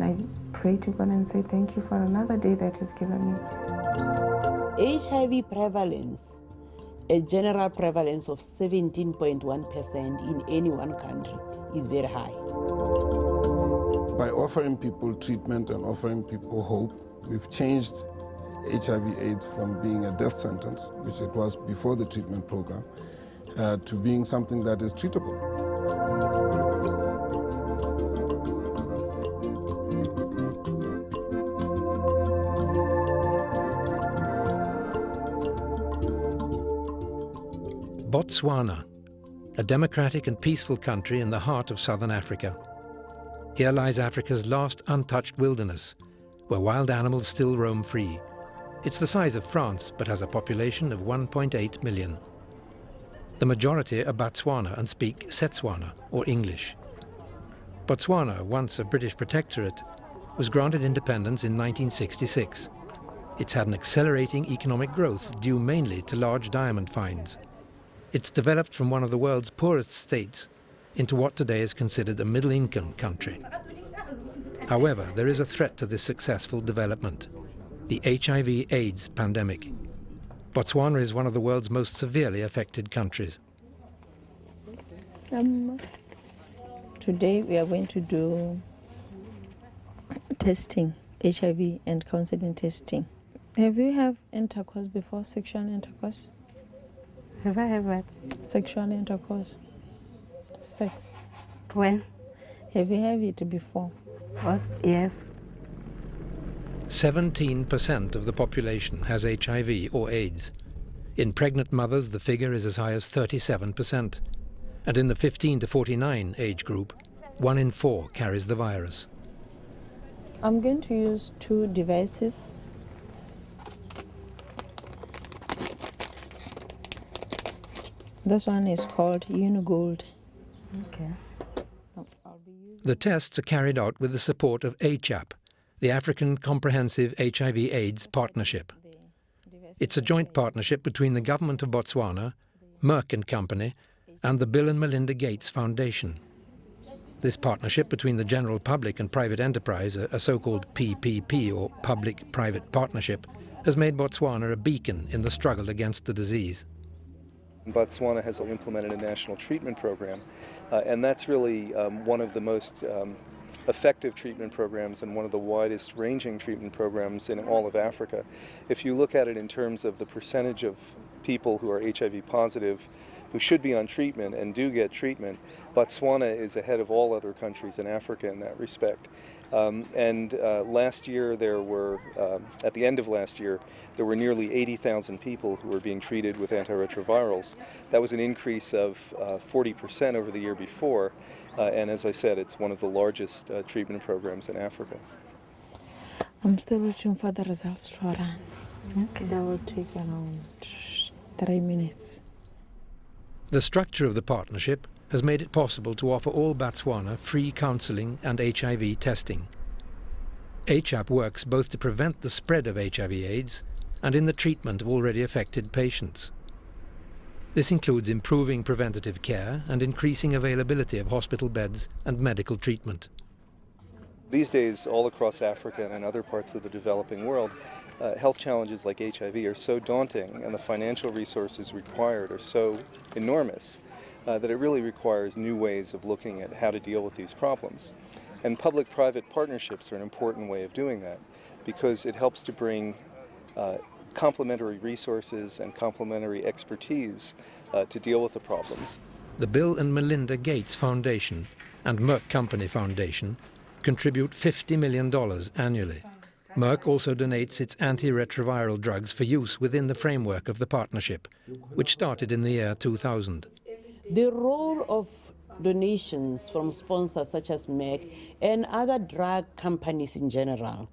And I pray to God and say, thank you for another day that you've given me. HIV prevalence, a general prevalence of 17.1% in any one country, is very high. By offering people treatment and offering people hope, we've changed HIV/AIDS from being a death sentence, which it was before the treatment program, to being something that is treatable. Botswana, a democratic and peaceful country in the heart of southern Africa. Here lies Africa's last untouched wilderness, where wild animals still roam free. It's the size of France, but has a population of 1.8 million. The majority are Batswana and speak Setswana, or English. Botswana, once a British protectorate, was granted independence in 1966. It's had an accelerating economic growth due mainly to large diamond finds. It's developed from one of the world's poorest states into what today is considered a middle-income country. However, there is a threat to this successful development: the HIV/AIDS pandemic. Botswana is one of the world's most severely affected countries. Today we are going to do testing, HIV and counseling testing. Have you had intercourse before, sexual intercourse? Have I had what? Sexual intercourse. Sex. When? Have you had it before? What? Yes. 17% of the population has HIV or AIDS. In pregnant mothers, the figure is as high as 37%. And in the 15 to 49 age group, 1 in 4 carries the virus. I'm going to use 2 devices. This one is called Unigold. Okay. The tests are carried out with the support of ACHAP, the African Comprehensive HIV/AIDS Partnership. It's a joint partnership between the government of Botswana, Merck and Company, and the Bill and Melinda Gates Foundation. This partnership between the general public and private enterprise, a so-called PPP, or public-private partnership, has made Botswana a beacon in the struggle against the disease. Botswana has implemented a national treatment program, and that's really one of the most effective treatment programs and one of the widest ranging treatment programs in all of Africa. If you look at it in terms of the percentage of people who are HIV positive who should be on treatment and do get treatment, Botswana is ahead of all other countries in Africa in that respect. Last year there were, at the end of last year, there were nearly 80,000 people who were being treated with antiretrovirals. That was an increase of 40% over the year before, and as I said, it's one of the largest treatment programs in Africa. I'm still waiting for the results to run. Okay. That will take around 3 minutes. The structure of the partnership has made it possible to offer all Botswana free counselling and HIV testing. ACHAP works both to prevent the spread of HIV/AIDS and in the treatment of already affected patients. This includes improving preventative care and increasing availability of hospital beds and medical treatment. These days, all across Africa and in other parts of the developing world, health challenges like HIV are so daunting and the financial resources required are so enormous that it really requires new ways of looking at how to deal with these problems. And public-private partnerships are an important way of doing that because it helps to bring complementary resources and complementary expertise to deal with the problems. The Bill and Melinda Gates Foundation and Merck Company Foundation contribute $50 million annually. Merck also donates its antiretroviral drugs for use within the framework of the partnership, which started in the year 2000. The role of donations from sponsors such as Merck and other drug companies in general,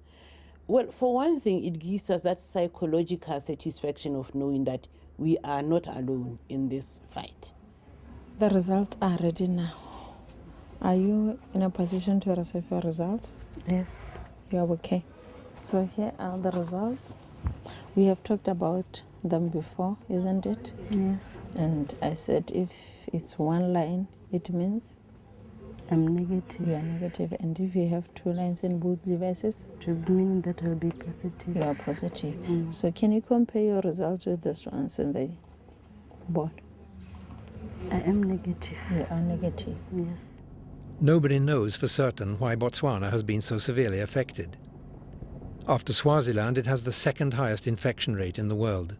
well, for one thing, it gives us that psychological satisfaction of knowing that we are not alone in this fight. The results are ready now. Are you in a position to receive your results? Yes. You are okay. So here are the results. We have talked about them before, isn't it? Yes. And I said if it's one line, it means I'm negative. You are negative. And if you have 2 lines in both devices, It would mean that I'll be positive. you are positive. So can you compare your results with this ones in the board? I am negative. You are negative. Yes. Nobody knows for certain why Botswana has been so severely affected. After Swaziland, it has the 2nd highest infection rate in the world.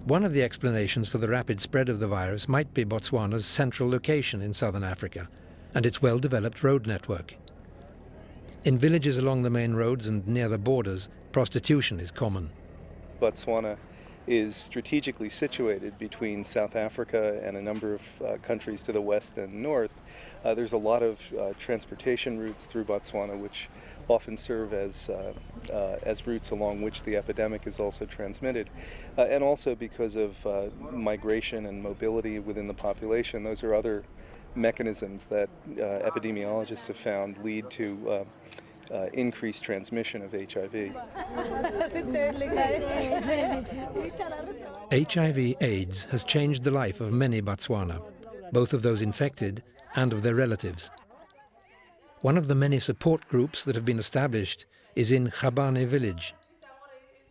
One of the explanations for the rapid spread of the virus might be Botswana's central location in southern Africa and its well-developed road network. In villages along the main roads and near the borders, prostitution is common. Botswana is strategically situated between South Africa and a number of countries to the west and north. There's a lot of transportation routes through Botswana which often serve as routes along which the epidemic is also transmitted. And also because of migration and mobility within the population, those are other mechanisms that epidemiologists have found lead to increased transmission of HIV. HIV/AIDS has changed the life of many Botswana, both of those infected and of their relatives. One of the many support groups that have been established is in Khabane village.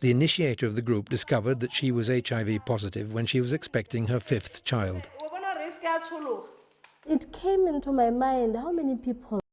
The initiator of the group discovered that she was HIV positive when she was expecting her 5th child. It came into my mind how many people